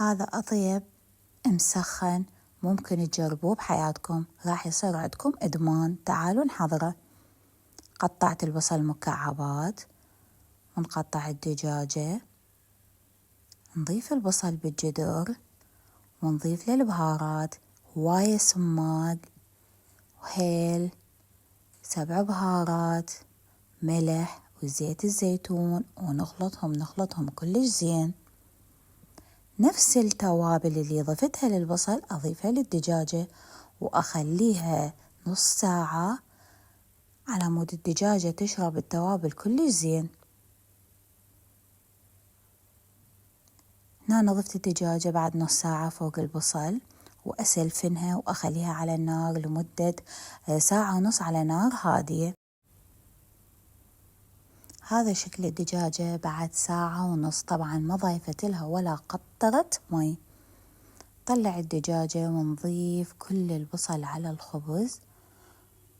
هذا أطيب مسخن ممكن تجربوه بحياتكم، راح يصير عندكم إدمان. تعالوا نحضره. قطعت البصل مكعبات، ونقطع الدجاجة، نضيف البصل بالجدر، ونضيف له البهارات، هواية سماق وهيل، 7 بهارات، ملح وزيت الزيتون، ونخلطهم كلش زين. نفس التوابل اللي ضفتها للبصل أضيفها للدجاجة، وأخليها نص ساعة على مود الدجاجة تشرب التوابل كلش زين. هنا ضفت الدجاجة بعد نص ساعة فوق البصل، وأسلفنها وأخليها على النار لمدة 1.5 ساعة على نار هادية. هذا شكل الدجاجة بعد 1.5 ساعة. طبعا ما ضيفت لها ولا قطرة مي. طلع الدجاجة ونضيف كل البصل على الخبز،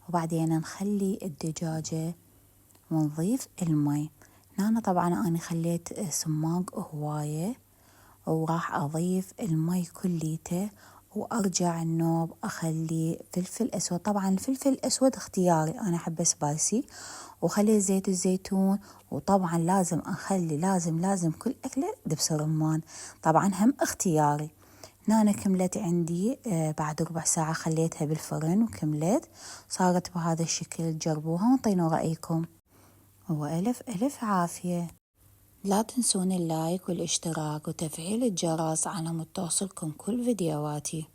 وبعدين نخلي الدجاجة ونضيف المي. هنا طبعا أنا خليت سماق هواية، وراح أضيف المي كليته، وأرجع النوب أخلي فلفل أسود. طبعا الفلفل الأسود اختياري، أنا أحب سبايسي، وخلي زيت الزيتون. وطبعا لازم أخلي لازم كل أكلة دبس رمان، طبعا هم اختياري. هنا كملت عندي بعد 1/4 ساعة خليتها بالفرن وكملت، صارت بهذا الشكل. جربوها وانطينوا رأيكم، وألف عافية. لا تنسون اللايك والاشتراك وتفعيل الجرس على مود توصلكم كل فيديوهاتي.